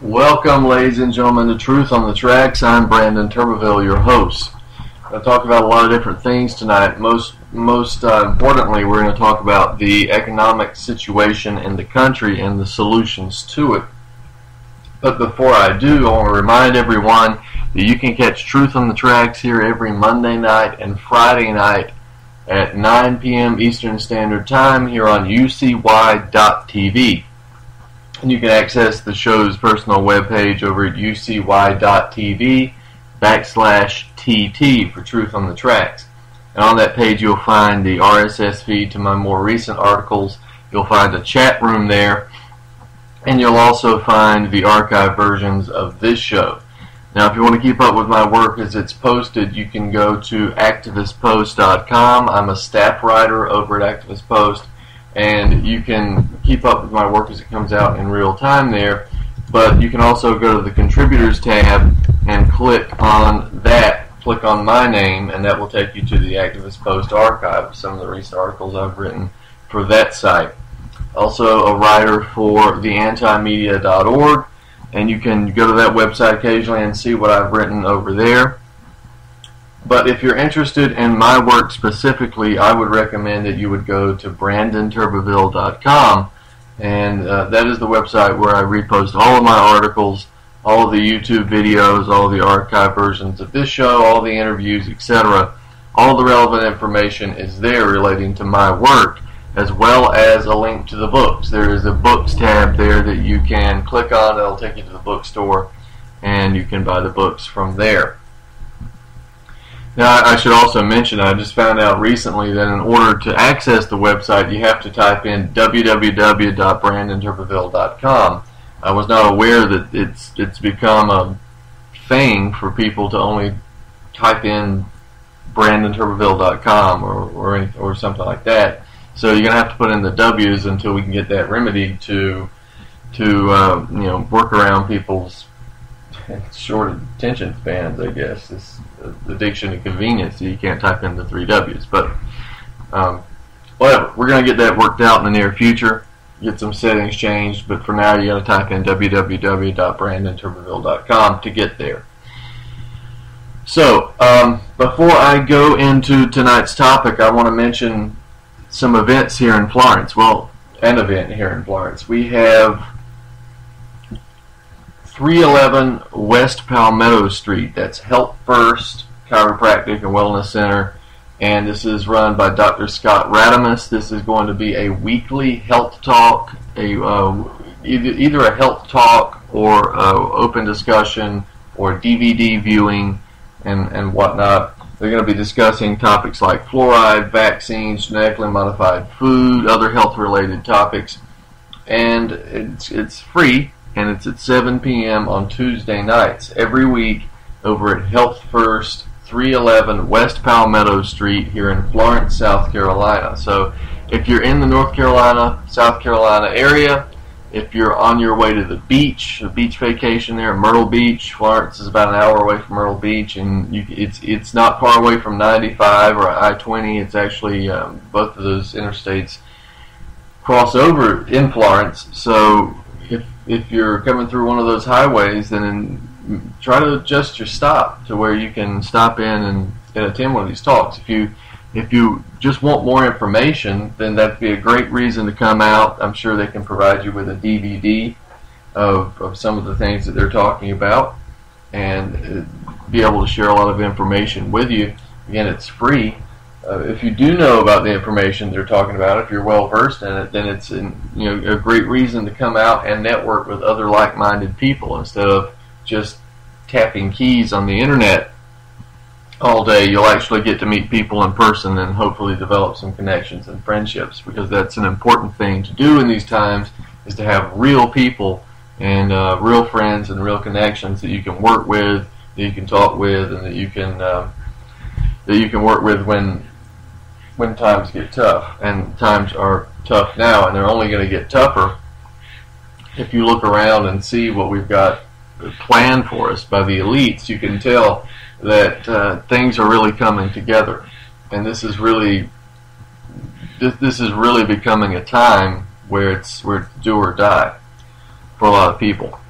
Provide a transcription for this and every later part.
Welcome, ladies and gentlemen, to Truth on the Tracks. I'm Brandon Turbeville, your host. I'm going to talk about a lot of different things tonight. Most importantly, we're going to talk about the economic situation in the country and the solutions to it. But before I do, I want to remind everyone that you can catch Truth on the Tracks here every Monday night and Friday night at 9 p.m. Eastern Standard Time here on ucy.tv. And you can access the show's personal webpage over at ucy.tv/TT for Truth on the Tracks. And on that page you'll find the RSS feed to my more recent articles. You'll find a chat room there. And you'll also find the archive versions of this show. Now, if you want to keep up with my work as it's posted, you can go to activistpost.com. I'm a staff writer over at Activist Post. And you can keep up with my work as it comes out in real time there. But you can also go to the Contributors tab and click on that. Click on my name, and that will take you to the Activist Post archive of some of the recent articles I've written for that site. Also a writer for theantimedia.org, and you can go to that website occasionally and see what I've written over there. But if you're interested in my work specifically, I would recommend that you would go to BrandonTurbeville.com, and that is the website where I repost all of my articles, all of the YouTube videos, all of the archive versions of this show, all the interviews, etc. All the relevant information is there relating to my work, as well as a link to the books. There is a books tab there that you can click on. It'll take you to the bookstore, and you can buy the books from there. Now, I should also mention, I just found out recently that in order to access the website, you have to type in www.brandonturbeville.com. I was not aware that it's become a thing for people to only type in brandonturbeville.com or something like that. So you're going to have to put in the W's until we can get that remedied to work around people's short attention spans, I guess. It's addiction to convenience, so you can't type in the 3 W's. But whatever, we're going to get that worked out in the near future, get some settings changed, but for now you got to type in www.brandonturbeville.com to get there. So, before I go into tonight's topic, I want to mention some events here in Florence. Well, an event here in Florence. We have 311 West Palmetto Street. That's Health First Chiropractic and Wellness Center, and this is run by Dr. Scott Radamus. This is going to be a weekly health talk, either a health talk or open discussion or DVD viewing and whatnot. They're going to be discussing topics like fluoride, vaccines, genetically modified food, other health-related topics, and it's free. And it's at 7 p.m. on Tuesday nights every week over at Health First, 311 West Palmetto Street here in Florence, South Carolina. So if you're in the North Carolina, South Carolina area, if you're on your way to the beach, a beach vacation there at Myrtle Beach, Florence is about an hour away from Myrtle Beach, and it's not far away from 95 or I-20. It's actually both of those interstates cross over in Florence. So if you're coming through one of those highways, then try to adjust your stop to where you can stop in and attend one of these talks. If you just want more information, then that'd be a great reason to come out. I'm sure they can provide you with a DVD of some of the things that they're talking about and be able to share a lot of information with you. Again, it's free. If you do know about the information they're talking about, if you're well versed in it, then it's a great reason to come out and network with other like-minded people instead of just tapping keys on the internet all day. You'll actually get to meet people in person and hopefully develop some connections and friendships, because that's an important thing to do in these times, is to have real people and real friends and real connections that you can work with, that you can talk with, and that you can work with when times get tough. And times are tough now, and they're only going to get tougher if you look around and see what we've got planned for us by the elites. You can tell that things are really coming together, and this is really becoming a time where it's do or die for a lot of people.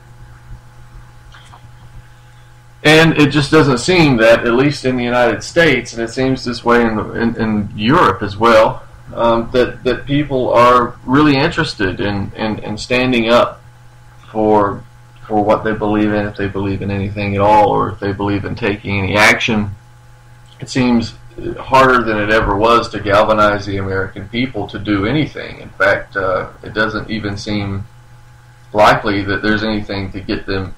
And it just doesn't seem that, at least in the United States, and it seems this way in Europe as well, that people are really interested in standing up for what they believe in, if they believe in anything at all, or if they believe in taking any action. It seems harder than it ever was to galvanize the American people to do anything. In fact, it doesn't even seem likely that there's anything to get them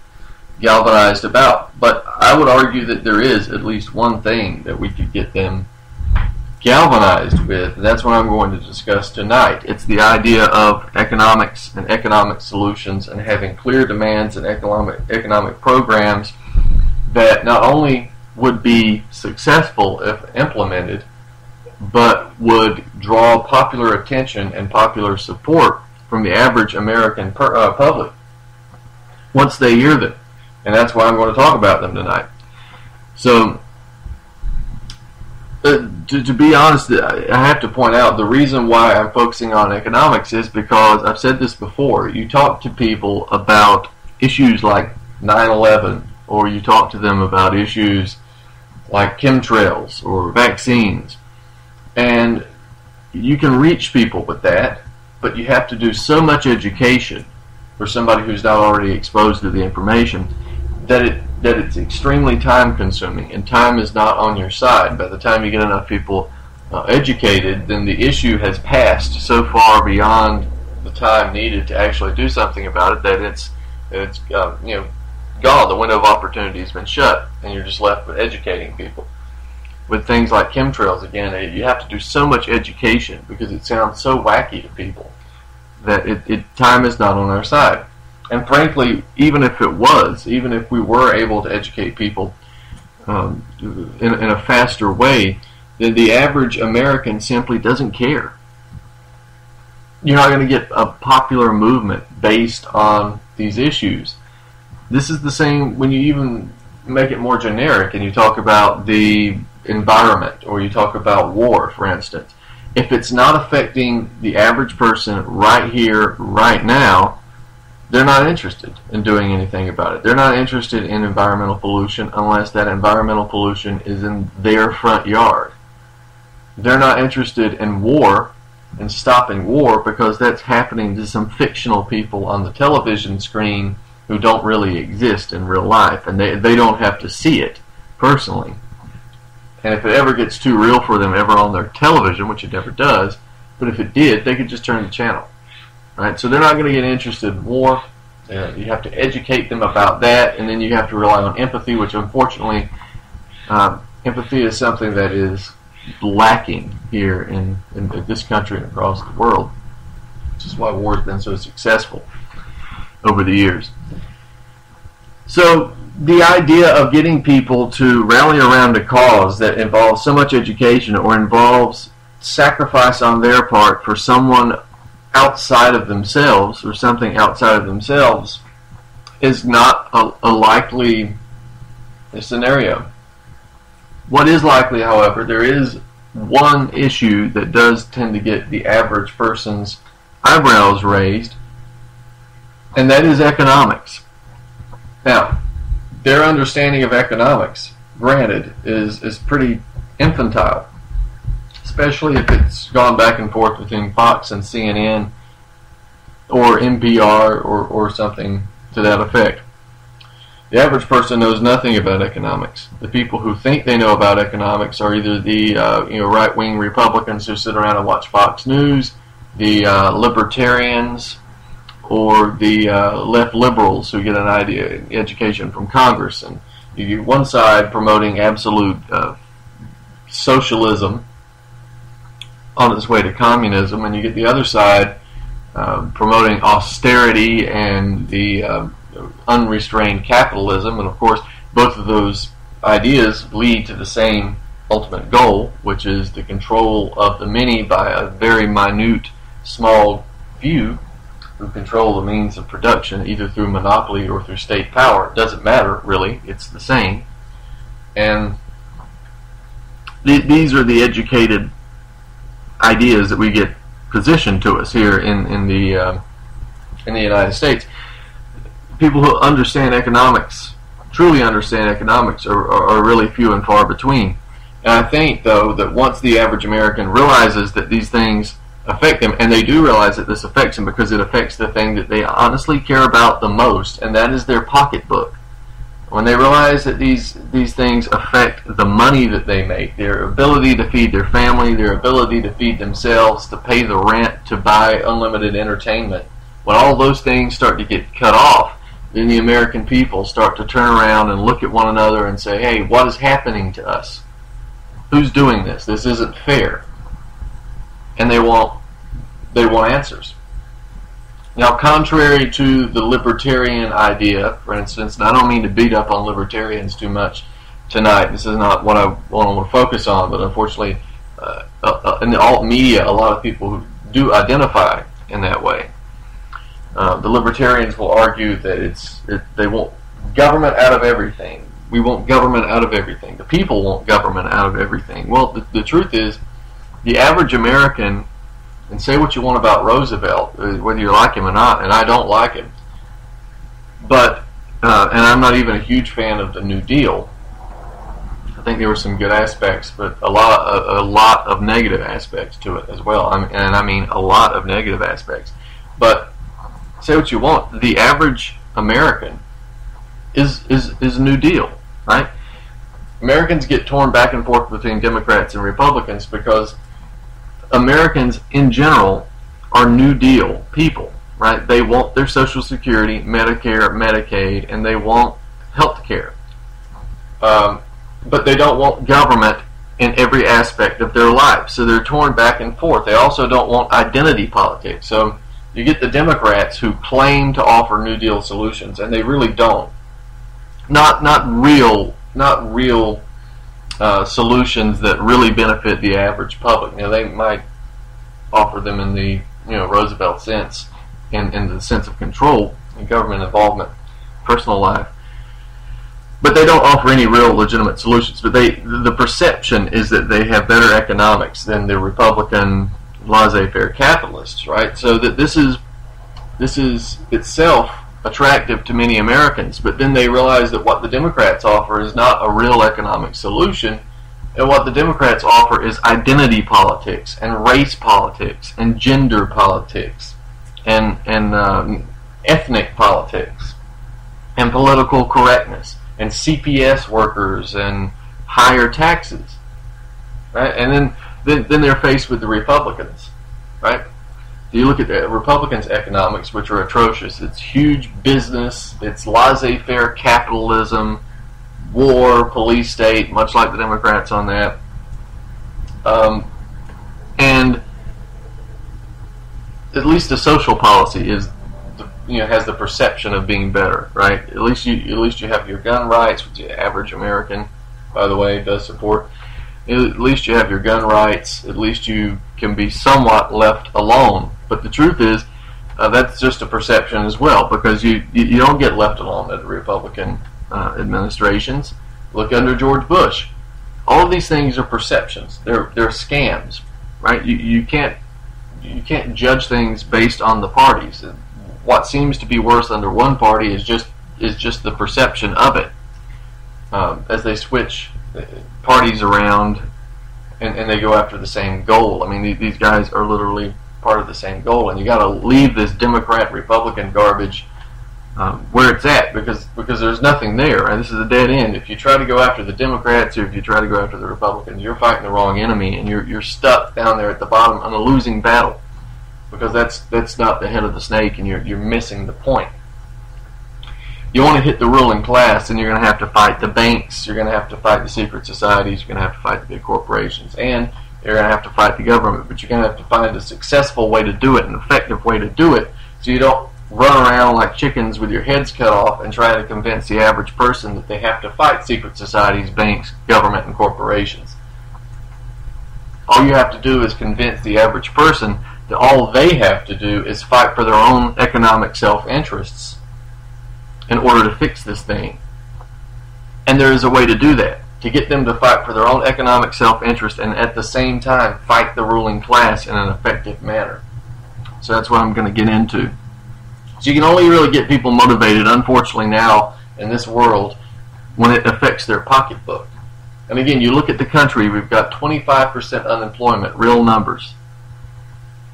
galvanized about. But I would argue that there is at least one thing that we could get them galvanized with, and that's what I'm going to discuss tonight. It's the idea of economics and economic solutions, and having clear demands and economic programs that not only would be successful if implemented, but would draw popular attention and popular support from the average American public once they hear them. And that's why I'm going to talk about them tonight. So, to be honest, I have to point out the reason why I'm focusing on economics is because I've said this before. You talk to people about issues like 9/11, or you talk to them about issues like chemtrails or vaccines, and you can reach people with that, but you have to do so much education for somebody who's not already exposed to the information that it's extremely time consuming, and time is not on your side. By the time you get enough people educated, then the issue has passed so far beyond the time needed to actually do something about it that it's gone. The window of opportunity has been shut, and you're just left with educating people. With things like chemtrails, again, you have to do so much education because it sounds so wacky to people that time is not on our side. And frankly, even if we were able to educate people in a faster way, then the average American simply doesn't care. You're not going to get a popular movement based on these issues. This is the same when you even make it more generic and you talk about the environment, or you talk about war, for instance. If it's not affecting the average person right here, right now, they're not interested in doing anything about it. They're not interested in environmental pollution unless that environmental pollution is in their front yard. They're not interested in war and stopping war because that's happening to some fictional people on the television screen who don't really exist in real life, and they don't have to see it personally. And if it ever gets too real for them ever on their television, which it never does, but if it did, they could just turn the channel. Right? So they're not going to get interested in war. You have to educate them about that, and then you have to rely on empathy, which unfortunately, empathy is something that is lacking here in this country and across the world, which is why war has been so successful over the years. So the idea of getting people to rally around a cause that involves so much education or involves sacrifice on their part for someone outside of themselves or something outside of themselves is not a likely scenario. What is likely, however, there is one issue that does tend to get the average person's eyebrows raised, and that is economics. Now, their understanding of economics, granted, is pretty infantile, especially if it's gone back and forth between Fox and CNN or NPR or something to that effect. The average person knows nothing about economics. The people who think they know about economics are either the right-wing Republicans who sit around and watch Fox News, the libertarians, or the left liberals who get an education from Congress. And you get one side promoting absolute socialism on its way to communism, and you get the other side promoting austerity and the unrestrained capitalism. And of course, both of those ideas lead to the same ultimate goal, which is the control of the many by a very minute, small few who control the means of production, either through monopoly or through state power. It doesn't matter, really. It's the same. And these are the educated ideas that we get positioned to us here in the United States. People who understand economics truly understand economics are really few and far between. And I think, though, that once the average American realizes that these things affect them, and they do realize that this affects them because it affects the thing that they honestly care about the most, and that is their pocketbook. When they realize that these things affect the money that they make, their ability to feed their family, their ability to feed themselves, to pay the rent, to buy unlimited entertainment, when all those things start to get cut off, then the American people start to turn around and look at one another and say, hey, what is happening to us? Who's doing this? This isn't fair. And they want answers. Now, contrary to the libertarian idea, for instance, and I don't mean to beat up on libertarians too much tonight. This is not what I want to focus on, but unfortunately, in the alt media, a lot of people do identify in that way. The libertarians will argue that they want government out of everything. We want government out of everything. The people want government out of everything. Well, the truth is, the average American, and say what you want about Roosevelt, whether you like him or not, and I don't like him, but and I'm not even a huge fan of the New Deal. I think there were some good aspects, but a lot of negative aspects to it as well. I mean a lot of negative aspects. But say what you want, the average American is New Deal, right? Americans get torn back and forth between Democrats and Republicans because Americans in general are New Deal people, right? They want their Social Security, Medicare, Medicaid, and they want health care. But they don't want government in every aspect of their life. So they're torn back and forth. They also don't want identity politics. So you get the Democrats who claim to offer New Deal solutions, and they really don't. Not real solutions that really benefit the average public. You know, they might offer them in the Roosevelt sense, in the sense of control and government involvement, personal life. But they don't offer any real legitimate solutions. But the perception is that they have better economics than the Republican laissez-faire capitalists, right? So that this is itself attractive to many Americans, but then they realize that what the Democrats offer is not a real economic solution, and what the Democrats offer is identity politics and race politics and gender politics and ethnic politics and political correctness and CPS workers and higher taxes, right? And then they're faced with the Republicans, right? You look at the Republicans' economics, which are atrocious. It's huge business. It's laissez-faire capitalism, war, police state, much like the Democrats on that. And at least the social policy has the perception of being better, right? At least you have your gun rights, which the average American, by the way, does support. At least you have your gun rights. At least you can be somewhat left alone. But the truth is, that's just a perception as well, because you don't get left alone at the Republican administrations. Look under George Bush. All of these things are perceptions. They're scams, right? You can't judge things based on the parties. What seems to be worse under one party is just the perception of it. As they switch parties around and they go after the same goal. I mean, these guys are literally part of the same goal, and you got to leave this Democrat-Republican garbage where it's at, because there's nothing there, and this is a dead end. If you try to go after the Democrats or if you try to go after the Republicans, you're fighting the wrong enemy, and you're stuck down there at the bottom on a losing battle, because that's not the head of the snake, and you're missing the point. You want to hit the ruling class, and you're going to have to fight the banks, you're going to have to fight the secret societies, you're going to have to fight the big corporations, and you're going to have to fight the government, but you're going to have to find a successful way to do it, an effective way to do it, so you don't run around like chickens with your heads cut off and try to convince the average person that they have to fight secret societies, banks, government, and corporations. All you have to do is convince the average person that all they have to do is fight for their own economic self-interests in order to fix this thing. And there is a way to do that, to get them to fight for their own economic self-interest and at the same time fight the ruling class in an effective manner. So that's what I'm going to get into. So you can only really get people motivated, unfortunately now in this world, when it affects their pocketbook. And again, you look at the country, we've got 25% unemployment, real numbers.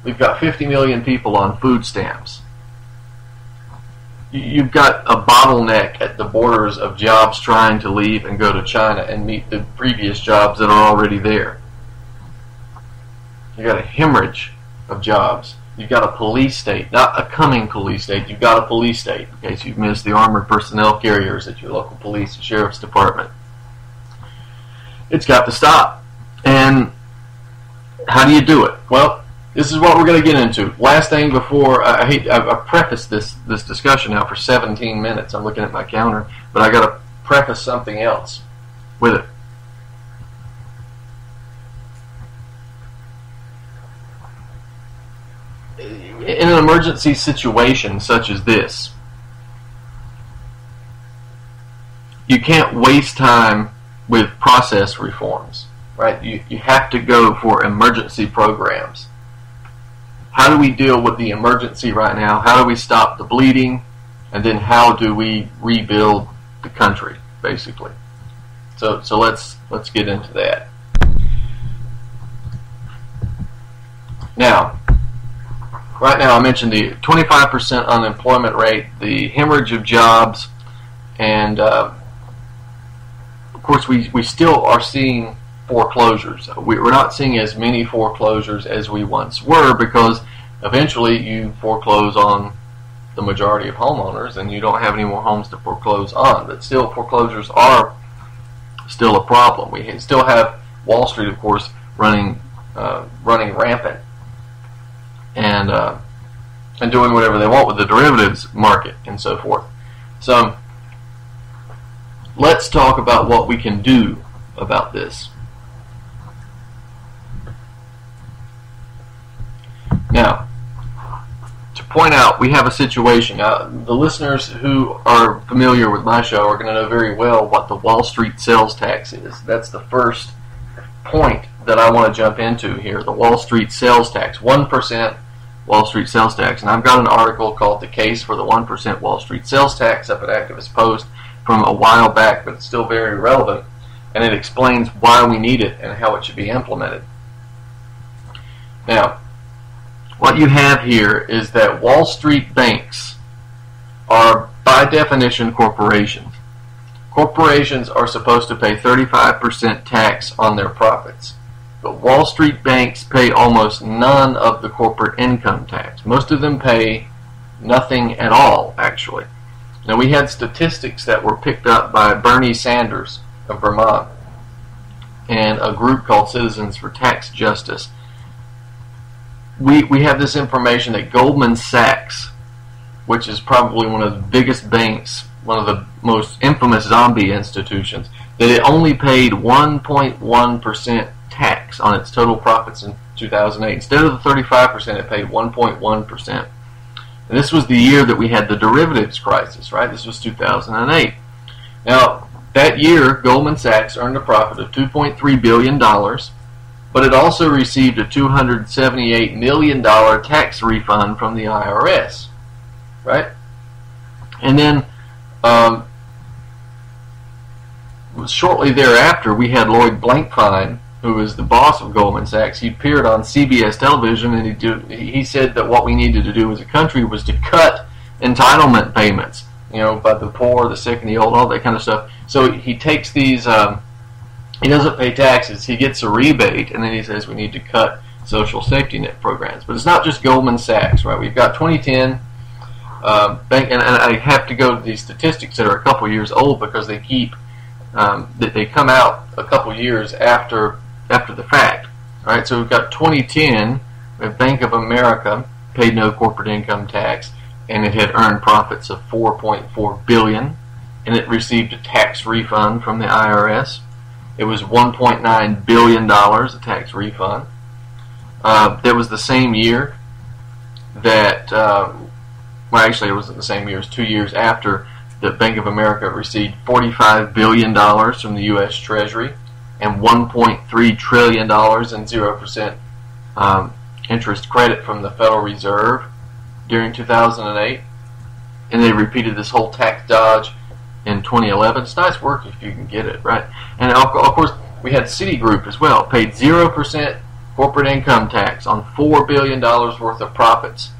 We've got 50 million people on food stamps. You've got a bottleneck at the borders of jobs trying to leave and go to China and meet the previous jobs that are already there. You've got a hemorrhage of jobs. You've got a police state, not a coming police state, you've got a police state, in case you've missed the armored personnel carriers at your local police and sheriff's department. It's got to stop. And how do you do it? Well, this is what we're going to get into. Last thing before, I prefaced this discussion now for 17 minutes. I'm looking at my counter, but I got to preface something else with it. In an emergency situation such as this, you can't waste time with process reforms, right? You have to go for emergency programs. How do we deal with the emergency right now? How do we stop the bleeding? And then how do we rebuild the country, basically? So let's get into that. Now, right now I mentioned the 25% unemployment rate, the hemorrhage of jobs, and of course we still are seeing foreclosures. We're not seeing as many foreclosures as we once were, because eventually you foreclose on the majority of homeowners and you don't have any more homes to foreclose on. But still, foreclosures are still a problem. We still have Wall Street, of course, running rampant and doing whatever they want with the derivatives market and so forth. So let's talk about what we can do about this. Now, to point out, we have a situation. The listeners who are familiar with my show are going to know very well what the Wall Street sales tax is. That's the first point that I want to jump into here, the Wall Street sales tax, 1% Wall Street sales tax. And I've got an article called The Case for the 1% Wall Street Sales Tax up at Activist Post from a while back, but it's still very relevant, and it explains why we need it and how it should be implemented. Now, what you have here is that Wall Street banks are, by definition, corporations. Corporations are supposed to pay 35% tax on their profits. But Wall Street banks pay almost none of the corporate income tax. Most of them pay nothing at all, actually. Now, we had statistics that were picked up by Bernie Sanders of Vermont and a group called Citizens for Tax Justice. We have this information that Goldman Sachs, which is probably one of the biggest banks, one of the most infamous zombie institutions, that it only paid 1.1% tax on its total profits in 2008. Instead of the 35%, it paid 1.1%. And this was the year that we had the derivatives crisis, right? This was 2008. Now, that year, Goldman Sachs earned a profit of $2.3 billion, but it also received a $278 million tax refund from the IRS, right? And then, shortly thereafter, we had Lloyd Blankfein, who was the boss of Goldman Sachs. He appeared on CBS television, and he said that what we needed to do as a country was to cut entitlement payments, by the poor, the sick, and the old, all that kind of stuff. So he takes these, he doesn't pay taxes, he gets a rebate, and then he says we need to cut social safety net programs. But it's not just Goldman Sachs, right? We've got 2010, bank, and I have to go to these statistics that are a couple years old because they keep, they come out a couple years after the fact. All right, so we've got 2010, Bank of America paid no corporate income tax, and it had earned profits of $4.4 billion, and it received a tax refund from the IRS. It was $1.9 billion, a tax refund. That was the same year that, actually it wasn't the same year, it was 2 years after that Bank of America received $45 billion from the U.S. Treasury and $1.3 trillion in 0% interest credit from the Federal Reserve during 2008. And they repeated this whole tax dodge in 2011. It's nice work if you can get it, right? And of course, we had Citigroup as well, paid 0% corporate income tax on $4 billion worth of profits.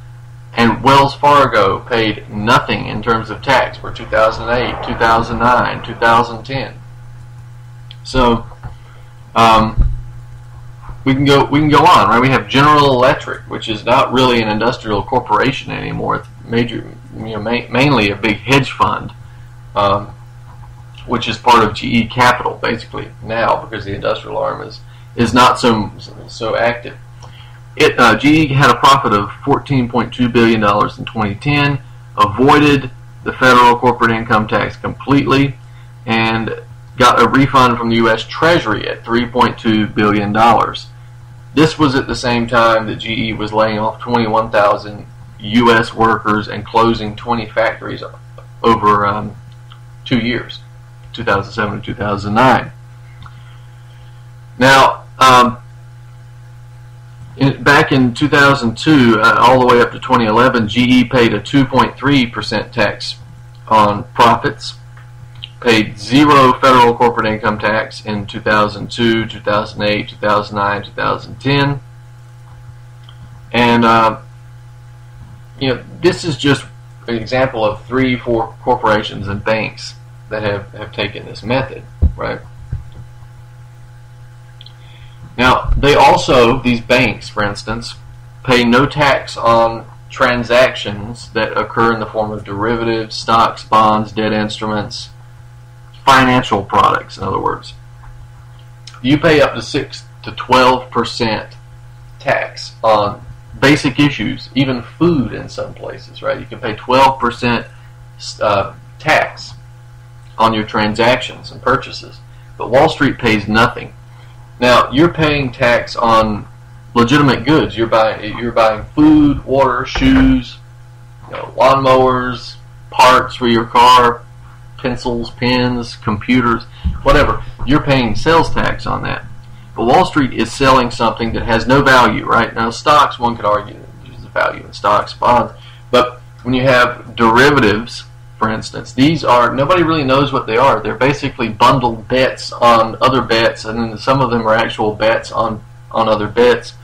And Wells Fargo paid nothing in terms of tax for 2008, 2009, 2010. So we can go on, right? We have General Electric, which is not really an industrial corporation anymore. It's mainly a big hedge fund, which is part of GE Capital basically now, because the industrial arm is not so active. GE had a profit of $14.2 billion in 2010, avoided the federal corporate income tax completely, and got a refund from the U.S. Treasury at $3.2 billion. This was at the same time that GE was laying off 21,000 U.S. workers and closing 20 factories over 2 years, 2007 to 2009. Now, back in 2002, all the way up to 2011, GE paid a 2.3% tax on profits, paid 0 federal corporate income tax in 2002, 2008, 2009, 2010. And, this is just an example of 3-4 corporations and banks that have taken this method, right? Now, they also, these banks, for instance, pay no tax on transactions that occur in the form of derivatives, stocks, bonds, debt instruments, financial products, in other words. You pay up to 6 to 12% tax on basic issues, even food in some places, right? You can pay 12% tax on your transactions and purchases, but Wall Street pays nothing. Now, you're paying tax on legitimate goods. You're buying food, water, shoes, lawnmowers, parts for your car, pencils, pens, computers, whatever. You're paying sales tax on that. But Wall Street is selling something that has no value, right? Now, stocks, one could argue there's a value in stocks, bonds, but when you have derivatives, for instance, these are, nobody really knows what they are. They're basically bundled bets on other bets, and then some of them are actual bets on other bets.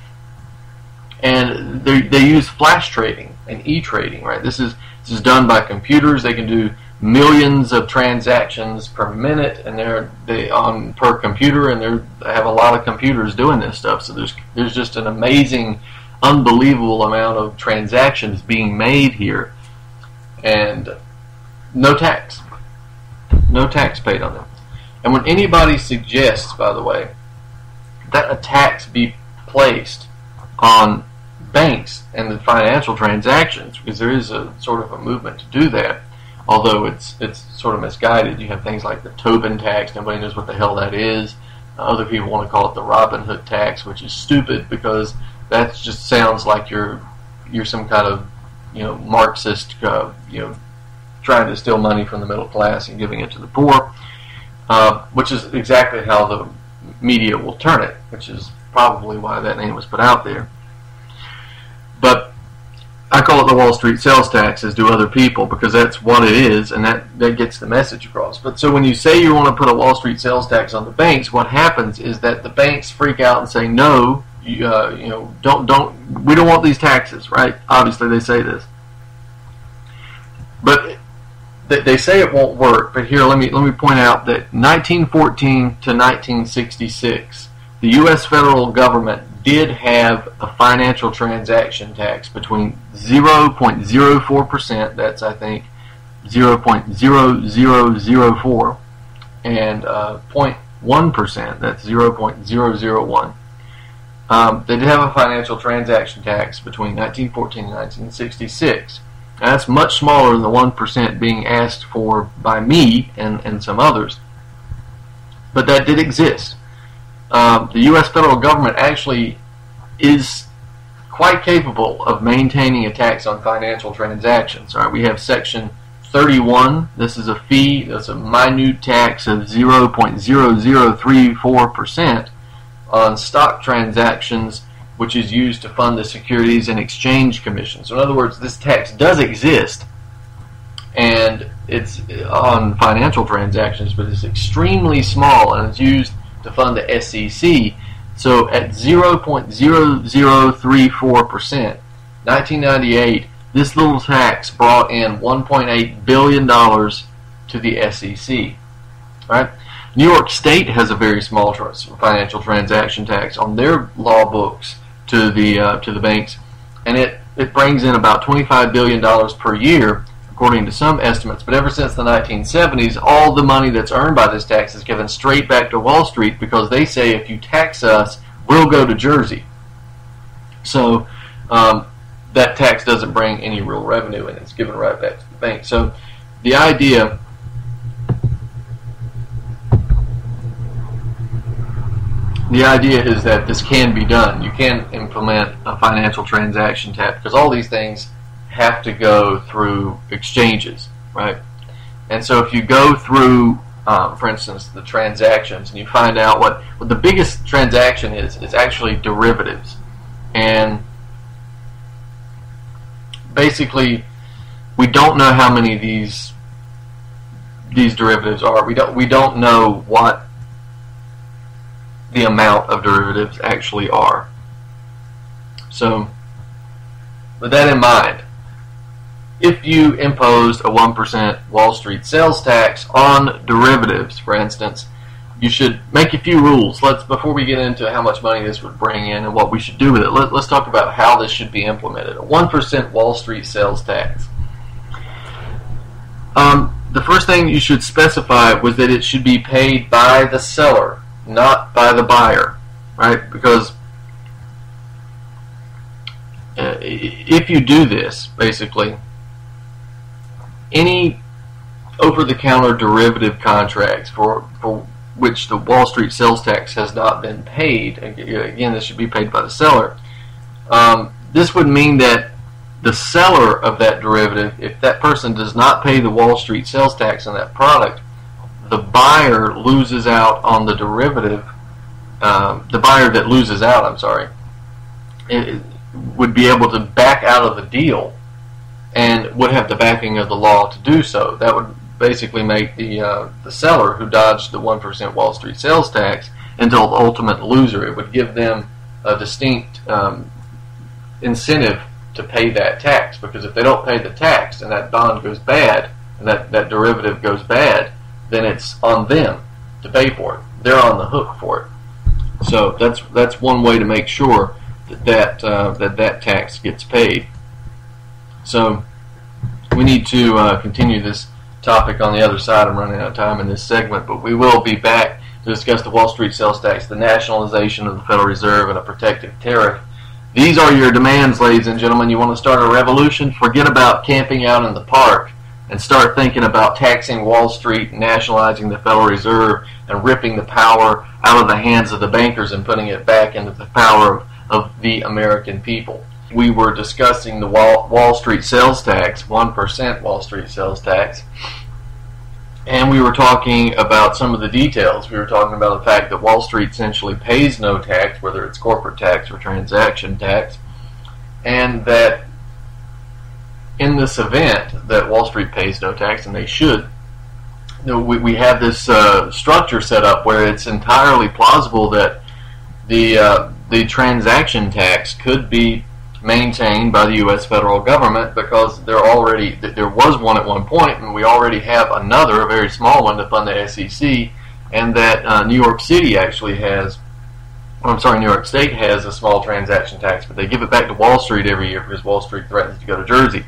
And they use flash trading and e-trading, right? This is done by computers. They can do millions of transactions per minute, and they on per computer, and they have a lot of computers doing this stuff. So there's just an amazing, unbelievable amount of transactions being made here, and no tax paid on them. And when anybody suggests, by the way, that a tax be placed on banks and the financial transactions, because there is a sort of a movement to do that, although it's sort of misguided. You have things like the Tobin tax. Nobody knows what the hell that is. Other people want to call it the Robin Hood tax, which is stupid because that just sounds like you're some kind of Marxist trying to steal money from the middle class and giving it to the poor, which is exactly how the media will turn it, which is probably why that name was put out there. But I call it the Wall Street sales tax, as do other people, because that's what it is, and that gets the message across. But so when you say you want to put a Wall Street sales tax on the banks, what happens is that the banks freak out and say, no, we don't want these taxes, right? Obviously they say this. But they say it won't work, but here let me point out that 1914 to 1966, the U.S. federal government did have a financial transaction tax between 0.04%, that's I think 0.0004, and 0.1%, that's 0.001. They did have a financial transaction tax between 1914 and 1966. Now, that's much smaller than the 1% being asked for by me and some others, but that did exist. The U.S. federal government actually is quite capable of maintaining a tax on financial transactions. All right, we have Section 31. This is a fee. That's a minute tax of 0.0034% on stock transactions, which is used to fund the Securities and Exchange Commission. So in other words, this tax does exist, and it's on financial transactions, but it's extremely small, and it's used to fund the SEC. So at 0.0034%, 1998, this little tax brought in $1.8 billion to the SEC. Right? New York State has a very small financial transaction tax on their law books to the banks, and it brings in about $25 billion per year, according to some estimates. But ever since the 1970s, all the money that's earned by this tax is given straight back to Wall Street, because they say if you tax us, we'll go to Jersey. So that tax doesn't bring any real revenue, and it's given right back to the bank. So the idea is that this can be done. You can implement a financial transaction tax, because all these things have to go through exchanges, right? And so if you go through, for instance, the transactions, and you find out what the biggest transaction is, it's actually derivatives. And basically, we don't know how many of these derivatives are. We don't know what the amount of derivatives actually are. So, with that in mind, if you imposed a 1% Wall Street sales tax on derivatives, for instance, you should make a few rules. Before we get into how much money this would bring in and what we should do with it, let's talk about how this should be implemented. A 1% Wall Street sales tax. The first thing you should specify was that it should be paid by the seller, not by the buyer, right? Because if you do this, basically, any over-the-counter derivative contracts for which the Wall Street sales tax has not been paid, again, this should be paid by the seller. This would mean that the seller of that derivative, if that person does not pay the Wall Street sales tax on that product, the buyer loses out on the derivative. The buyer that loses out, it would be able to back out of the deal, and would have the backing of the law to do so. That would basically make the seller who dodged the 1% Wall Street sales tax into the ultimate loser. It would give them a distinct incentive to pay that tax, because if they don't pay the tax and that bond goes bad, and that derivative goes bad, then it's on them to pay for it. They're on the hook for it. So that's one way to make sure that tax gets paid. So we need to continue this topic on the other side. I'm running out of time in this segment, but we will be back to discuss the Wall Street sales tax, the nationalization of the Federal Reserve, and a protective tariff. These are your demands, ladies and gentlemen. You want to start a revolution? Forget about camping out in the park and start thinking about taxing Wall Street, nationalizing the Federal Reserve, and ripping the power out of the hands of the bankers and putting it back into the power of the American people. We were discussing the Wall Street sales tax, 1% Wall Street sales tax, and we were talking about some of the details. We were talking about the fact that Wall Street essentially pays no tax, whether it's corporate tax or transaction tax, and that in this event that Wall Street pays no tax, and they should, we have this structure set up where it's entirely plausible that the transaction tax could be maintained by the U.S. federal government, because there was one at one point, and we already have another, a very small one, to fund the SEC, and that New York State has a small transaction tax, but they give it back to Wall Street every year because Wall Street threatens to go to Jersey.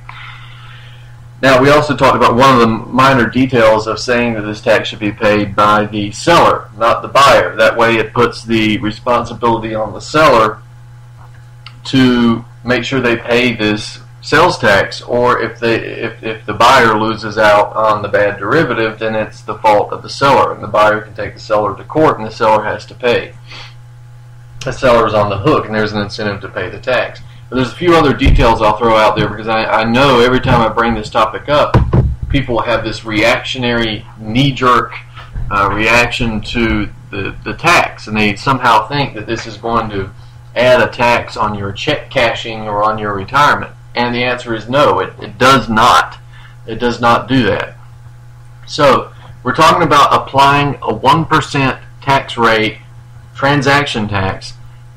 Now, we also talked about one of the minor details of saying that this tax should be paid by the seller, not the buyer. That way it puts the responsibility on the seller to make sure they pay this sales tax, or if the buyer loses out on the bad derivative, then it's the fault of the seller, and the buyer can take the seller to court, and the seller has to pay. The seller is on the hook, and there's an incentive to pay the tax. But there's a few other details I'll throw out there, because I know every time I bring this topic up, people have this reactionary, knee-jerk reaction to the tax, and they somehow think that this is going to add a tax on your check cashing or on your retirement. And the answer is no, it does not. It does not do that. So we're talking about applying a 1% tax rate, transaction tax,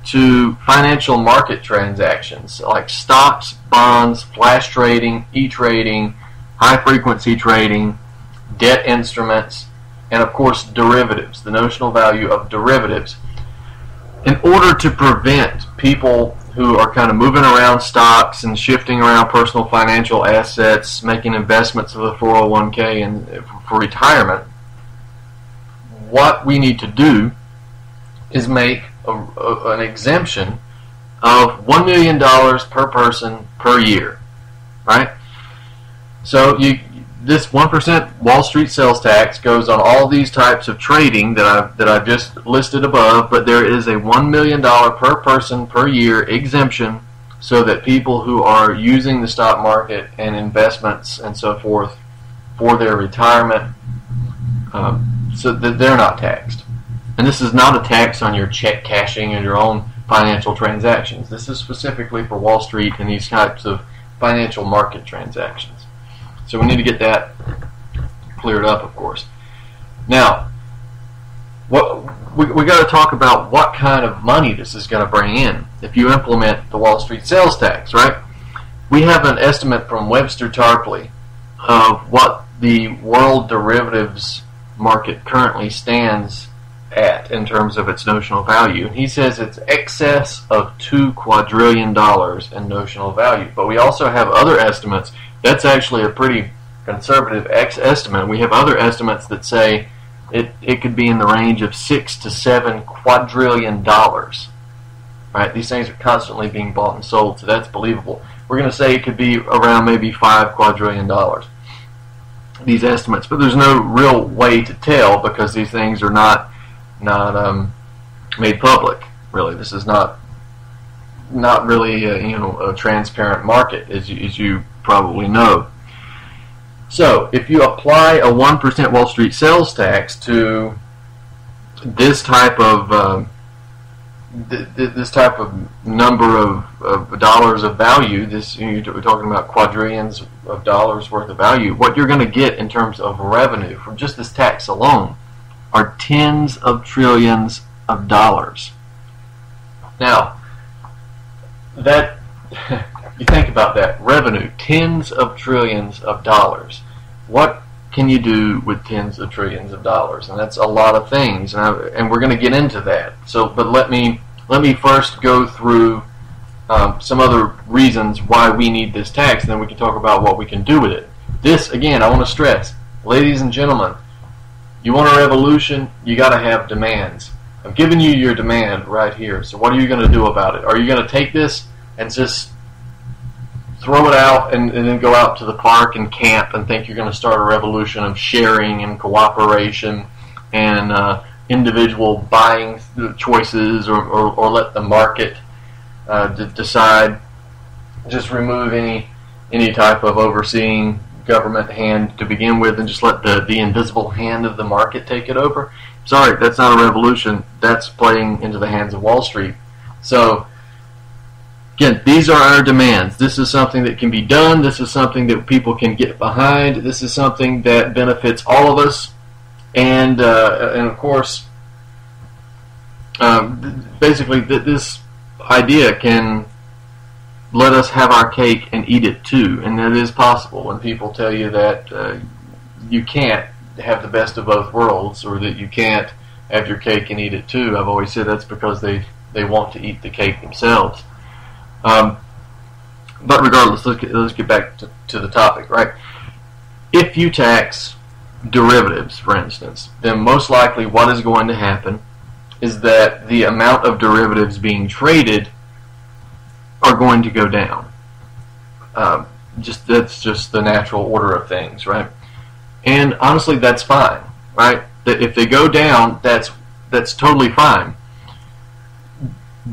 to financial market transactions like stocks, bonds, flash trading, e-trading, high-frequency trading, debt instruments, and of course derivatives, the notional value of derivatives, in order to prevent people who are kind of moving around stocks and shifting around personal financial assets, making investments for the 401k and for retirement. What we need to do is make an exemption of $1 million per person per year, right? So this 1% Wall Street sales tax goes on all these types of trading that I've just listed above, but there is a $1 million per person per year exemption so that people who are using the stock market and investments and so forth for their retirement, so that they're not taxed. And this is not a tax on your check cashing and your own financial transactions. This is specifically for Wall Street and these types of financial market transactions. So we need to get that cleared up, of course. Now, we got to talk about what kind of money this is going to bring in if you implement the Wall Street sales tax, right? We have an estimate from Webster Tarpley of what the world derivatives market currently stands at in terms of its notional value. He says it's excess of $2 quadrillion in notional value. But we also have other estimates. That's actually a pretty conservative estimate. We have other estimates that say it could be in the range of $6 to $7 quadrillion. Right? These things are constantly being bought and sold, so that's believable. We're going to say it could be around maybe $5 quadrillion. These estimates, but there's no real way to tell because these things are not made public. Really, this is not really a transparent market, as you probably know. So, if you apply a 1% Wall Street sales tax to this type of number of dollars of value, we're talking about quadrillions of dollars worth of value, what you're going to get in terms of revenue from just this tax alone are tens of trillions of dollars. Now, that you think about that revenue, tens of trillions of dollars. What can you do with tens of trillions of dollars? And that's a lot of things, and we're going to get into that. So, but let me first go through some other reasons why we need this tax, and then we can talk about what we can do with it. This, again, I want to stress, ladies and gentlemen, you want a revolution, you got to have demands. I'm giving you your demand right here. So what are you going to do about it? Are you going to take this and just throw it out and then go out to the park and camp and think you're going to start a revolution of sharing and cooperation and individual buying choices, or let the market decide, just remove any type of overseeing government hand to begin with and just let the invisible hand of the market take it over? Sorry, that's not a revolution. That's playing into the hands of Wall Street. So, again, these are our demands. This is something that can be done. This is something that people can get behind. This is something that benefits all of us. And of course, basically, this idea can let us have our cake and eat it too. And that is possible. When people tell you that you can't have the best of both worlds, or that you can't have your cake and eat it too, I've always said that's because they want to eat the cake themselves. But regardless, let's get back to the topic, right? If you tax derivatives, for instance, then most likely what is going to happen is that the amount of derivatives being traded are going to go down. That's just the natural order of things, right? And honestly, that's fine, right? That if they go down, that's totally fine.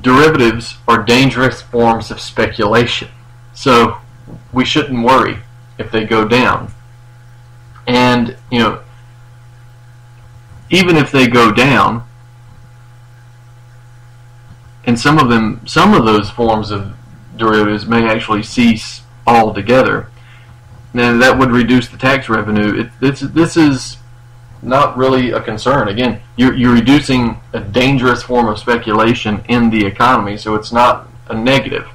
Derivatives are dangerous forms of speculation, so we shouldn't worry if they go down. And even if they go down, and some of those forms of derivatives may actually cease altogether, then that would reduce the tax revenue. This is not really a concern. Again, you're reducing a dangerous form of speculation in the economy, so it's not a negative.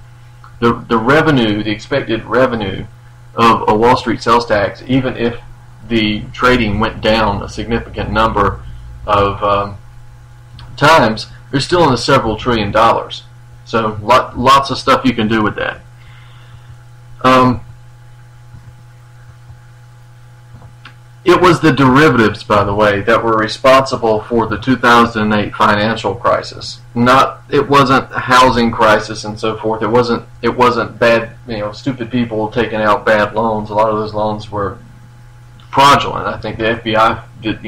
The revenue, the expected revenue of a Wall Street sales tax, even if the trading went down a significant number of times, they're still in the several $1 trillion. So lots of stuff you can do with that. It was the derivatives, by the way, that were responsible for the 2008 financial crisis. It wasn't a housing crisis and so forth. It wasn't bad, stupid people taking out bad loans. A lot of those loans were fraudulent. I think the FBI did,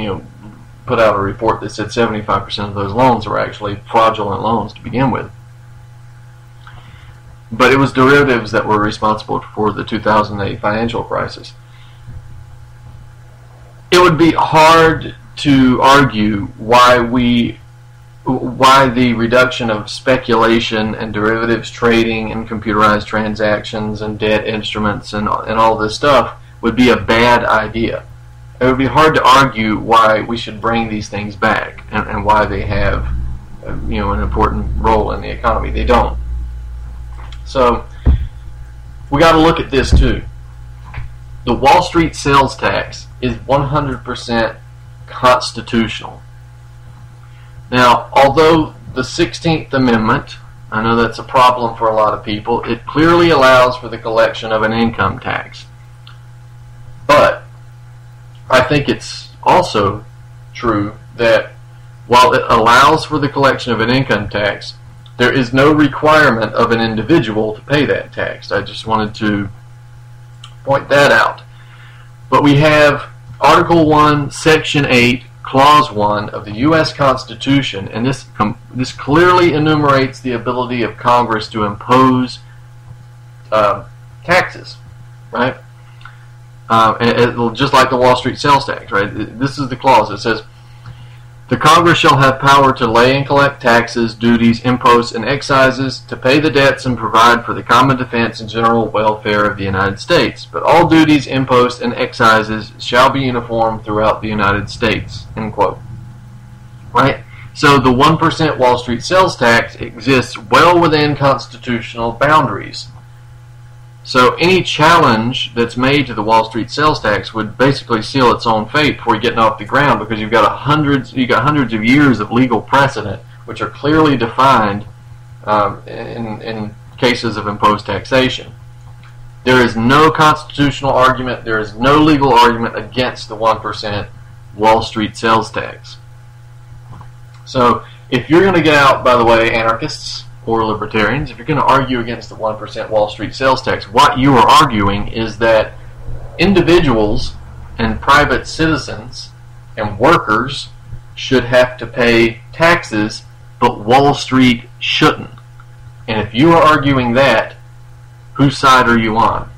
put out a report that said 75% of those loans were actually fraudulent loans to begin with. But it was derivatives that were responsible for the 2008 financial crisis. It would be hard to argue why the reduction of speculation and derivatives trading and computerized transactions and debt instruments and all this stuff would be a bad idea. It would be hard to argue why we should bring these things back and why they have an important role in the economy. They don't. So we got to look at this too. The Wall Street sales tax is 100% constitutional. Now, although the 16th Amendment, I know that's a problem for a lot of people, it clearly allows for the collection of an income tax. But I think it's also true that while it allows for the collection of an income tax, there is no requirement of an individual to pay that tax. I just wanted to point that out. But we have Article 1, Section 8, Clause 1 of the U.S. Constitution, and this clearly enumerates the ability of Congress to impose taxes, right? And just like the Wall Street sales tax, right? This is the clause. It says, the Congress shall have power to lay and collect taxes, duties, imposts, and excises, to pay the debts and provide for the common defense and general welfare of the United States. But all duties, imposts, and excises shall be uniform throughout the United States. End quote. Right? So the 1% Wall Street sales tax exists well within constitutional boundaries. So any challenge that's made to the Wall Street sales tax would basically seal its own fate before getting off the ground, because you've got hundreds of years of legal precedent which are clearly defined in cases of imposed taxation. There is no constitutional argument, there is no legal argument against the 1% Wall Street sales tax. So if you're going to get out, by the way, anarchists or libertarians, if you're going to argue against the 1% Wall Street sales tax, what you are arguing is that individuals and private citizens and workers should have to pay taxes, but Wall Street shouldn't. And if you are arguing that, whose side are you on?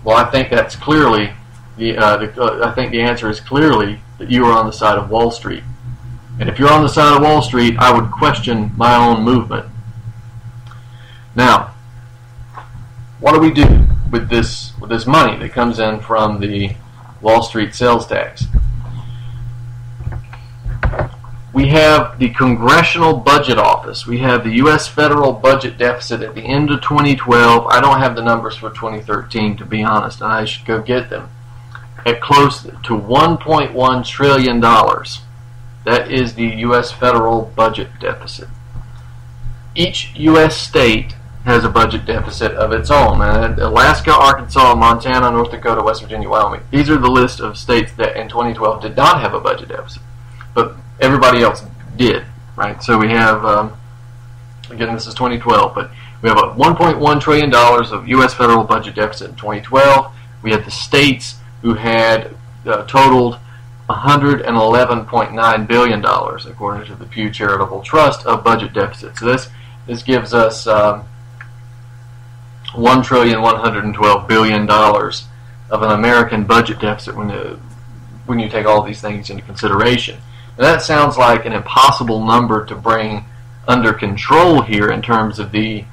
Well, I think that's clearly I think the answer is clearly that you are on the side of Wall Street. And if you're on the side of Wall Street, I would question my own movement. Now, what do we do with this money that comes in from the Wall Street sales tax? We have the Congressional Budget Office. We have the U.S. federal budget deficit at the end of 2012. I don't have the numbers for 2013, to be honest, and I should go get them. At close to $1.1 trillion. That is the U.S. federal budget deficit. Each U.S. state has a budget deficit of its own. Alaska, Arkansas, Montana, North Dakota, West Virginia, Wyoming. These are the list of states that in 2012 did not have a budget deficit. But everybody else did, right? So we have, again, this is 2012, but we have a $1.1 trillion of U.S. federal budget deficit in 2012. We had the states who had totaled $111.9 billion, according to the Pew Charitable Trust, of budget deficit. So this gives us $1,112 billion of an American budget deficit when you take all these things into consideration. Now, that sounds like an impossible number to bring under control here in terms of the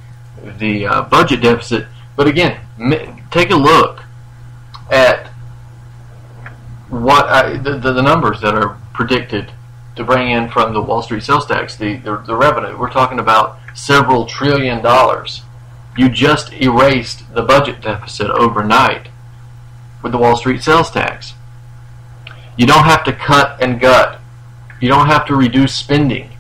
budget deficit. But again, take a look. at the numbers that are predicted to bring in from the Wall Street sales tax, the revenue, we're talking about several $1 trillion. You just erased the budget deficit overnight with the Wall Street sales tax. You don't have to cut and gut. You don't have to reduce spending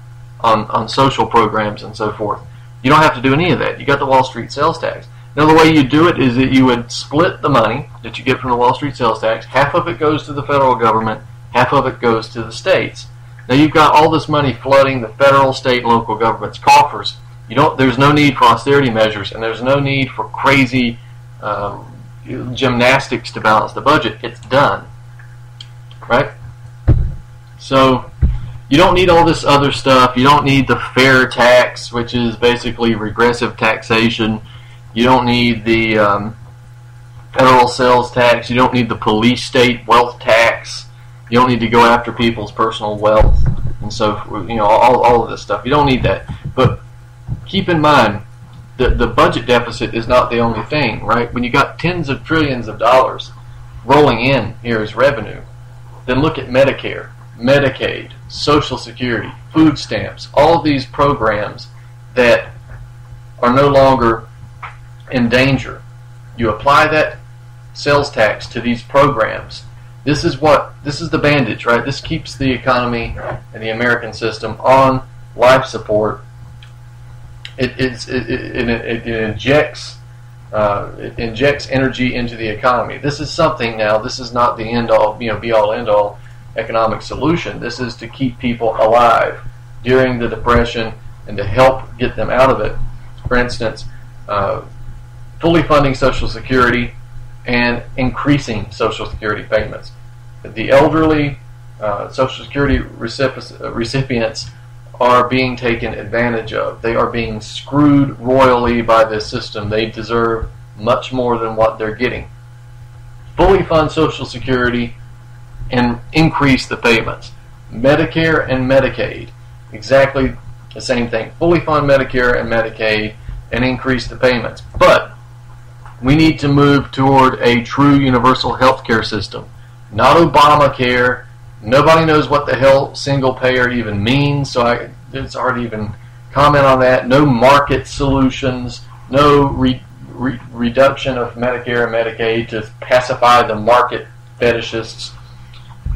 on social programs and so forth. You don't have to do any of that. You got the Wall Street sales tax. Now, the way you do it is that you would split the money that you get from the Wall Street sales tax. Half of it goes to the federal government, half of it goes to the states. Now, you've got all this money flooding the federal, state, and local government's coffers. There's no need for austerity measures, and there's no need for crazy gymnastics to balance the budget. It's done, right? So you don't need all this other stuff. You don't need the fair tax, which is basically regressive taxation. You don't need the federal sales tax. You don't need the police state wealth tax. You don't need to go after people's personal wealth, and so all of this stuff. You don't need that. But keep in mind that the budget deficit is not the only thing, right? When you got tens of trillions of dollars rolling in here as revenue, then look at Medicare, Medicaid, Social Security, food stamps, all of these programs that are no longer in danger. You apply that sales tax to these programs. This is the bandage, right? This keeps the economy and the American system on life support. It injects energy into the economy. This is something now. This is not the end all, be all end all economic solution. This is to keep people alive during the Depression and to help get them out of it. For instance, fully funding Social Security and increasing Social Security payments. The elderly Social Security recipients are being taken advantage of. They are being screwed royally by this system. They deserve much more than what they're getting. Fully fund Social Security and increase the payments. Medicare and Medicaid, exactly the same thing. Fully fund Medicare and Medicaid and increase the payments. But we need to move toward a true universal health care system. Not Obamacare. Nobody knows what the hell single payer even means, so it's hard to even comment on that. No market solutions, no reduction of Medicare and Medicaid to pacify the market fetishists.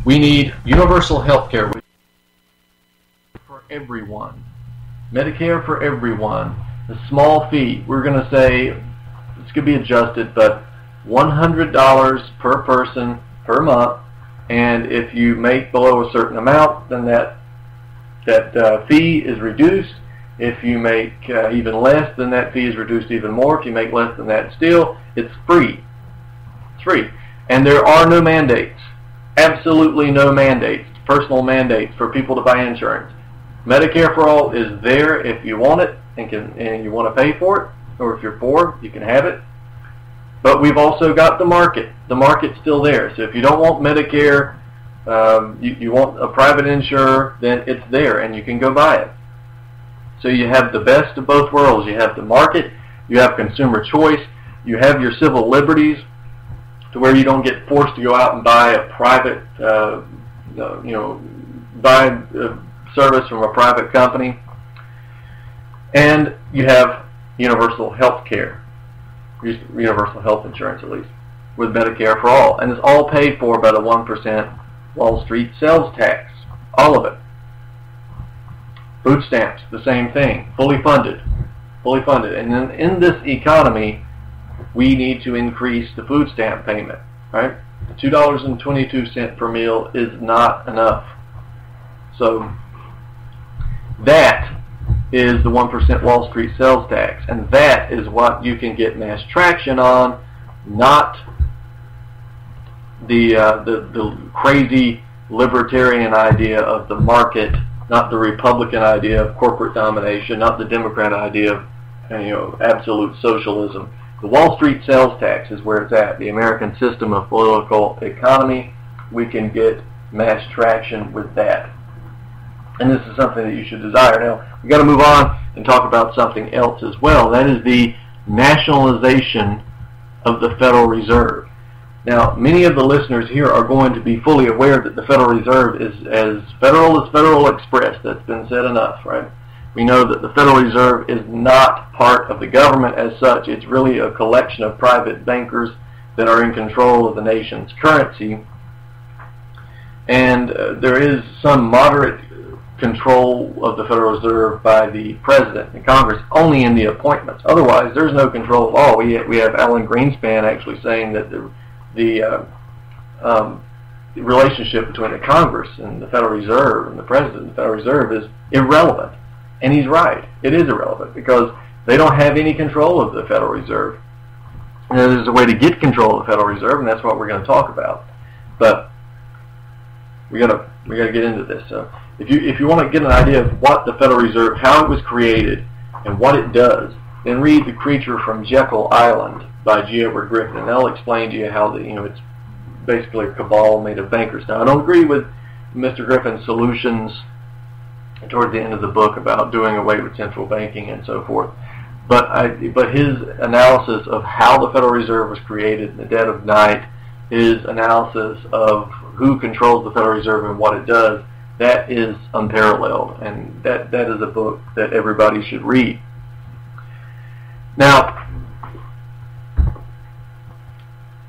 We need universal health care for everyone. Medicare for everyone. The small fee, we're going to say, this could be adjusted, but $100 per person per month, and if you make below a certain amount, then that fee is reduced. If you make even less, then that fee is reduced even more. If you make less than that still, it's free. It's free. And there are no mandates. Absolutely no mandates, personal mandates for people to buy insurance. Medicare for All is there if you want it and you want to pay for it, or if you're poor, you can have it. But we've also got the market. The market's still there. So if you don't want Medicare, you want a private insurer, then it's there and you can go buy it. So you have the best of both worlds. You have the market, you have consumer choice, you have your civil liberties to where you don't get forced to go out and buy a private, buy a service from a private company. And you have universal health care. Universal health insurance, at least, with Medicare for All. And it's all paid for by the 1% Wall Street sales tax. All of it. Food stamps, the same thing. Fully funded. Fully funded. And then in this economy, we need to increase the food stamp payment. Right? $2.22 per meal is not enough. So that is the 1% Wall Street sales tax, and that is what you can get mass traction on, not the crazy libertarian idea of the market, not the Republican idea of corporate domination, not the Democrat idea of absolute socialism. The Wall Street sales tax is where it's at. The American system of political economy, we can get mass traction with that. And this is something that you should desire. Now, we've got to move on and talk about something else as well. That is the nationalization of the Federal Reserve. Now, many of the listeners here are going to be fully aware that the Federal Reserve is as Federal Express. That's been said enough, right? We know that the Federal Reserve is not part of the government as such. It's really a collection of private bankers that are in control of the nation's currency. And there is some moderate control of the Federal Reserve by the President and Congress only in the appointments. Otherwise, there's no control at all. We have Alan Greenspan actually saying that the relationship between the Congress and the Federal Reserve and the President and the Federal Reserve is irrelevant. And he's right. It is irrelevant because they don't have any control of the Federal Reserve. And there's a way to get control of the Federal Reserve, and that's what we're going to talk about. But we got to get into this. So if you want to get an idea of what the Federal Reserve, how it was created, and what it does, then read The Creature from Jekyll Island by G. Edward Griffin, and they'll explain to you how it's basically a cabal made of bankers. Now, I don't agree with Mr. Griffin's solutions toward the end of the book about doing away with central banking and so forth, but his analysis of how the Federal Reserve was created in the dead of night, his analysis of who controls the Federal Reserve and what it does, that is unparalleled, and that is a book that everybody should read. Now,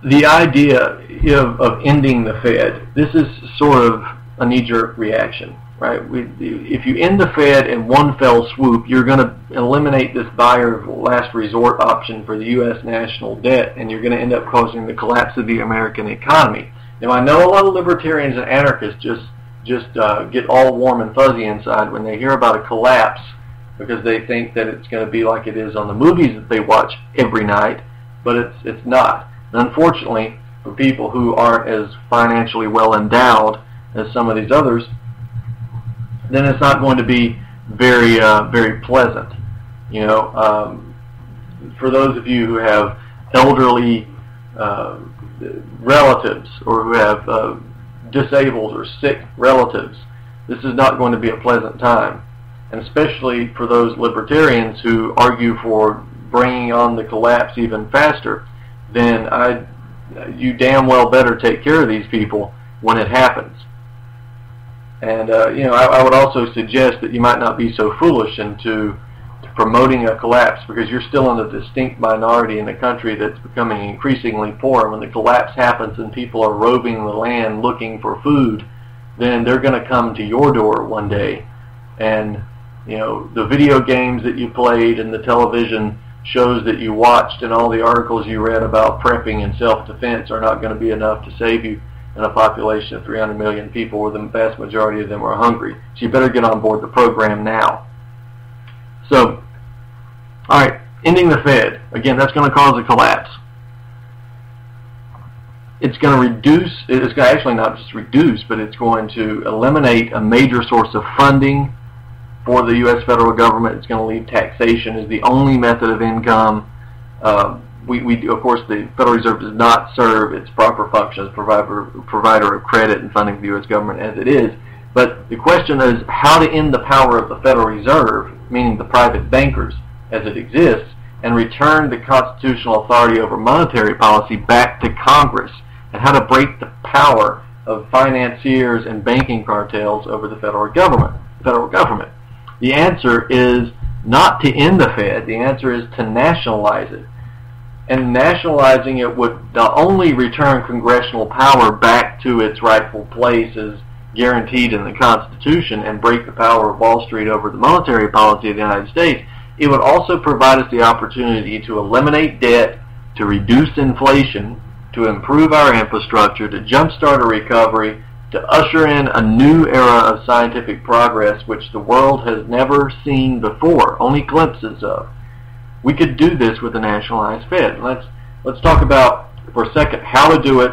the idea of ending the Fed, this is sort of a knee-jerk reaction, right? If you end the Fed in one fell swoop, you're going to eliminate this buyer of last resort option for the U.S. national debt, and you're going to end up causing the collapse of the American economy. Now, I know a lot of libertarians and anarchists just get all warm and fuzzy inside when they hear about a collapse because they think that it's going to be like it is on the movies that they watch every night, but it's not. And unfortunately, for people who aren't as financially well endowed as some of these others, then it's not going to be very very pleasant. For those of you who have elderly relatives or who have disabled or sick relatives, this is not going to be a pleasant time. And especially for those libertarians who argue for bringing on the collapse even faster, then you damn well better take care of these people when it happens. And I would also suggest that you might not be so foolish into promoting a collapse, because you're still in a distinct minority in a country that's becoming increasingly poor. When the collapse happens and people are roving the land looking for food, then they're going to come to your door one day. And the video games that you played and the television shows that you watched and all the articles you read about prepping and self-defense are not going to be enough to save you in a population of 300 million people where the vast majority of them are hungry. So you better get on board the program now. So, all right, ending the Fed. Again, that's going to cause a collapse. It's going to reduce, it's going to actually not just reduce, but it's going to eliminate a major source of funding for the U.S. federal government. It's going to leave taxation as the only method of income. Of course, the Federal Reserve does not serve its proper function as provider of credit and funding for the U.S. government as it is. But the question is how to end the power of the Federal Reserve, meaning the private bankers as it exists, and return the constitutional authority over monetary policy back to Congress, and how to break the power of financiers and banking cartels over the federal government. The answer is not to end the Fed. The answer is to nationalize it. And nationalizing it would not only return congressional power back to its rightful place as guaranteed in the Constitution and break the power of Wall Street over the monetary policy of the United States, it would also provide us the opportunity to eliminate debt, to reduce inflation, to improve our infrastructure, to jumpstart a recovery, to usher in a new era of scientific progress which the world has never seen before, only glimpses of. We could do this with a nationalized Fed. Let's talk about, for a second, how to do it,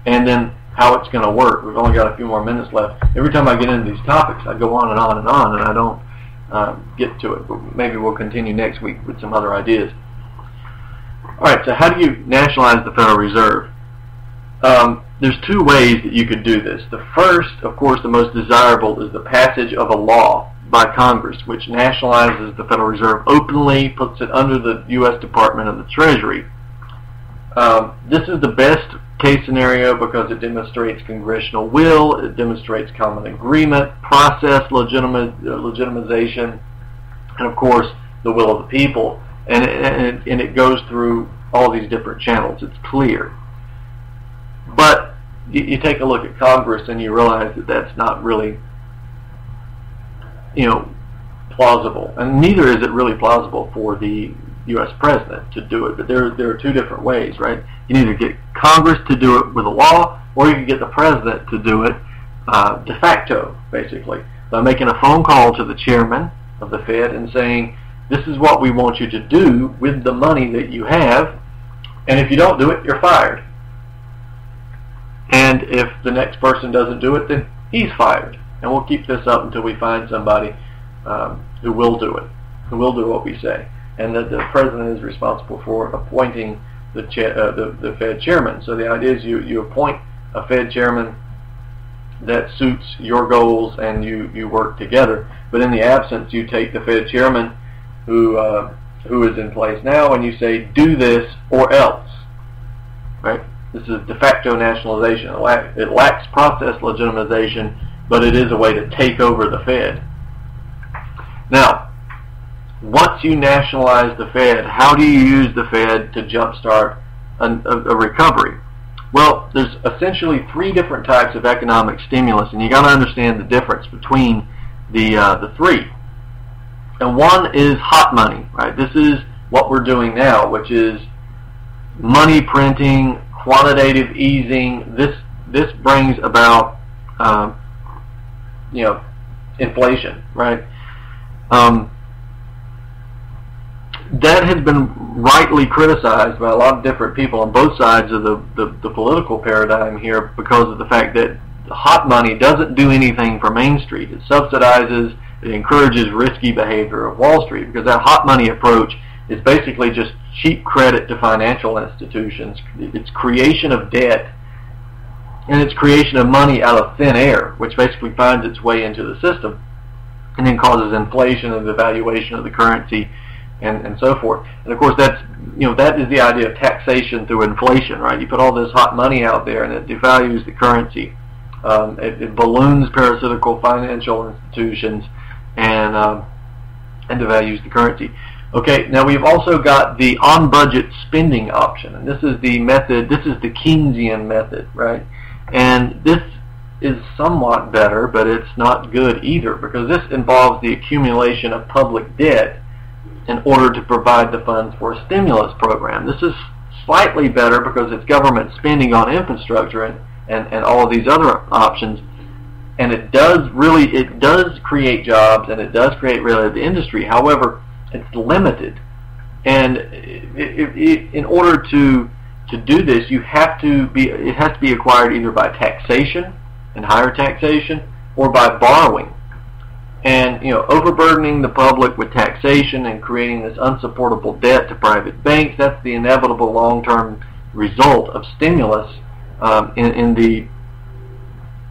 and then how it's going to work. We've only got a few more minutes left. Every time I get into these topics, I go on and on and on, and I don't get to it. But maybe we'll continue next week with some other ideas. All right, so how do you nationalize the Federal Reserve? There's two ways that you could do this. The first, of course, the most desirable, is the passage of a law by Congress, which nationalizes the Federal Reserve openly, puts it under the U.S. Department of the Treasury. This is the best case scenario because it demonstrates congressional will, it demonstrates common agreement, process legitimization, and of course the will of the people. And it goes through all these different channels. It's clear. But you take a look at Congress and you realize that that's not really, plausible. And neither is it really plausible for the U.S. president to do it. But there are two different ways, right? You can either get Congress to do it with a law, or you can get the president to do it de facto, basically, by making a phone call to the chairman of the Fed and saying, this is what we want you to do with the money that you have, and if you don't do it, you're fired. And if the next person doesn't do it, then he's fired. And we'll keep this up until we find somebody who will do it, who will do what we say. And that the president is responsible for appointing the Fed chairman. So the idea is you appoint a Fed chairman that suits your goals, and you work together. But in the absence, you take the Fed chairman who is in place now, and you say, do this or else. Right? This is de facto nationalization. It lacks process legitimization, but it is a way to take over the Fed. Now, once you nationalize the Fed, how do you use the Fed to jumpstart a recovery? Well, there's essentially three different types of economic stimulus, and you got to understand the difference between the three. And one is hot money, right? This is what we're doing now, which is money printing, quantitative easing. This brings about inflation, right? That has been rightly criticized by a lot of different people on both sides of the political paradigm here, because of the fact that hot money doesn't do anything for Main Street. It subsidizes, it encourages risky behavior of Wall Street, because that hot money approach is basically just cheap credit to financial institutions. It's creation of debt, and it's creation of money out of thin air, which basically finds its way into the system and then causes inflation and the valuation of the currency and so forth. And of course, that is the idea of taxation through inflation, right? You put all this hot money out there and it devalues the currency. It balloons parasitical financial institutions and devalues the currency. Okay, now we've also got the on-budget spending option, and this is the method. This is the Keynesian method, right? And this is somewhat better, but it's not good either, because this involves the accumulation of public debt in order to provide the funds for a stimulus program. This is slightly better because it's government spending on infrastructure and all of these other options, and it does create jobs, and it does create really the industry. However, it's limited, and in order to do this, it has to be acquired either by taxation and higher taxation, or by borrowing. And overburdening the public with taxation and creating this unsupportable debt to private banks, that's the inevitable long-term result of stimulus in the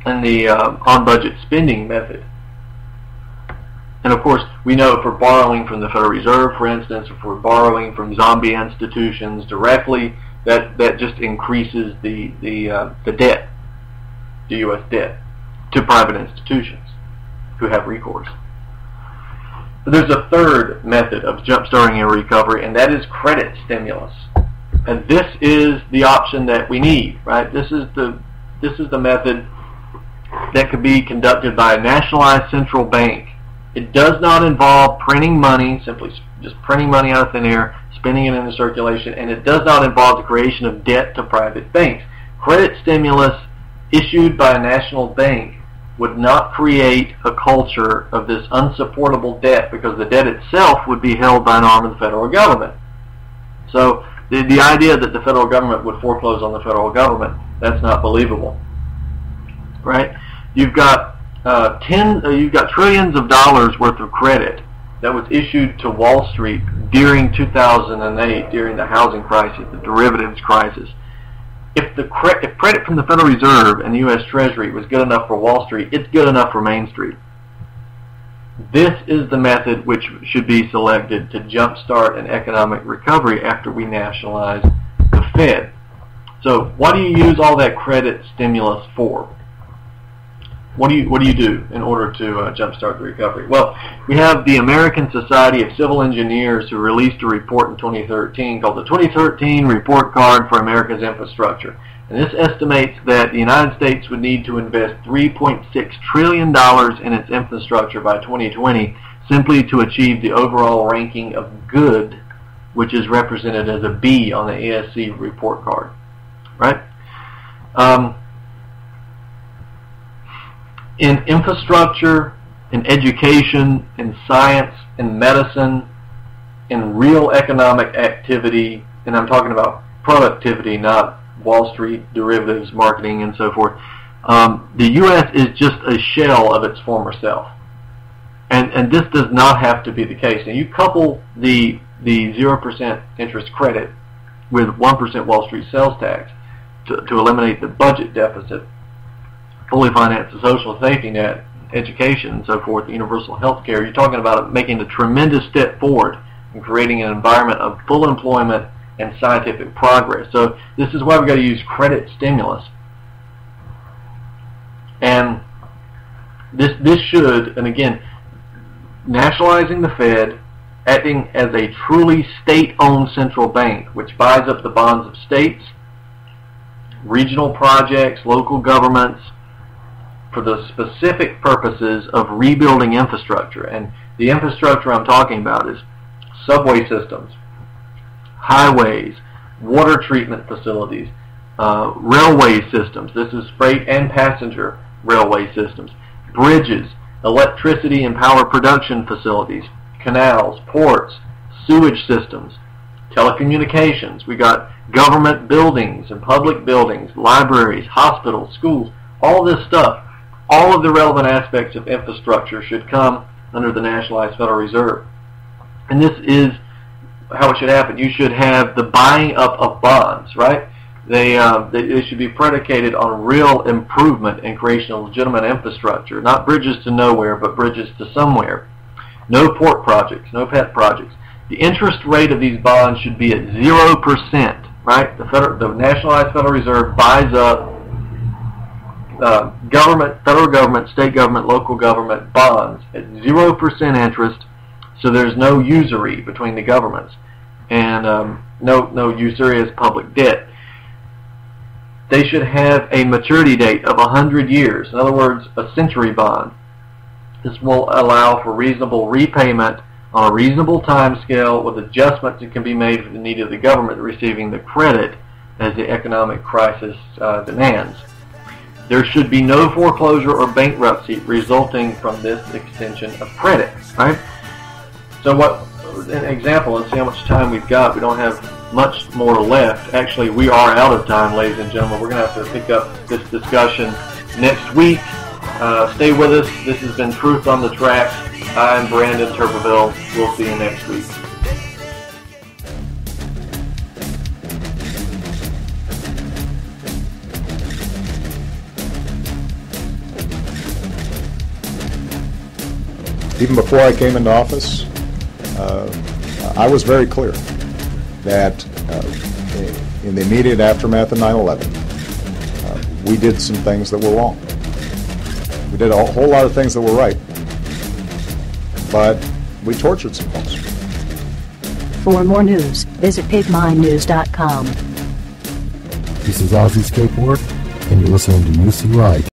on-budget spending method. And of course, we know if we're borrowing from the Federal Reserve, for instance, if we're borrowing from zombie institutions directly, that just increases the debt, the U.S. debt, to private institutions who have recourse. But there's a third method of jumpstarting a recovery, and that is credit stimulus. And this is the option that we need, right? This is the method that could be conducted by a nationalized central bank. It does not involve printing money, simply just printing money out of thin air, spending it into circulation, and it does not involve the creation of debt to private banks. Credit stimulus issued by a national bank would not create a culture of this unsupportable debt, because the debt itself would be held by an arm of the federal government. So the idea that the federal government would foreclose on the federal government, that's not believable, right? You've got trillions of dollars worth of credit that was issued to Wall Street during 2008, during the housing crisis, the derivatives crisis. If credit from the Federal Reserve and the U.S. Treasury was good enough for Wall Street, it's good enough for Main Street. This is the method which should be selected to jumpstart an economic recovery after we nationalize the Fed. So what do you use all that credit stimulus for? What do you do in order to jumpstart the recovery? Well, we have the American Society of Civil Engineers who released a report in 2013 called the 2013 Report Card for America's Infrastructure. And this estimates that the United States would need to invest $3.6 trillion in its infrastructure by 2020 simply to achieve the overall ranking of good, which is represented as a B on the ASC report card. Right? In infrastructure, in education, in science, in medicine, in real economic activity, and I'm talking about productivity, not Wall Street, derivatives, marketing, and so forth, the U.S. is just a shell of its former self. And this does not have to be the case. Now, you couple the 0% interest credit with 1% Wall Street sales tax to eliminate the budget deficit, fully finance the social safety net, education, and so forth, universal health care. You're talking about making a tremendous step forward in creating an environment of full employment and scientific progress. So this is why we've got to use credit stimulus. And this should, and again, nationalizing the Fed, acting as a truly state-owned central bank, which buys up the bonds of states, regional projects, local governments, for the specific purposes of rebuilding infrastructure. And the infrastructure I'm talking about is subway systems, highways, water treatment facilities, railway systems. This is freight and passenger railway systems, bridges, electricity and power production facilities, canals, ports, sewage systems, telecommunications. We got government buildings and public buildings, libraries, hospitals, schools, all this stuff. All of the relevant aspects of infrastructure should come under the nationalized Federal Reserve. And this is how it should happen. You should have the buying up of bonds, right? They should be predicated on real improvement and creation of legitimate infrastructure, not bridges to nowhere, but bridges to somewhere. No port projects, no pet projects. The interest rate of these bonds should be at 0%, right? The nationalized Federal Reserve buys up government, federal government, state government, local government bonds at 0% interest, so there's no usury between the governments, and no usurious public debt. They should have a maturity date of 100 years, in other words, a century bond. This will allow for reasonable repayment on a reasonable time scale with adjustments that can be made for the need of the government receiving the credit as the economic crisis demands. There should be no foreclosure or bankruptcy resulting from this extension of credit, right? So what, an example, let's see how much time we've got. We don't have much more left. Actually, we are out of time, ladies and gentlemen. We're going to have to pick up this discussion next week. Stay with us. This has been Truth on the Tracks. I'm Brandon Turbeville. We'll see you next week. Even before I came into office, I was very clear that in the immediate aftermath of 9/11, we did some things that were wrong. We did a whole lot of things that were right, but we tortured some folks. For more news, visit pigminenews.com. This is Ozzy Skateboard, and you're listening to UC Right.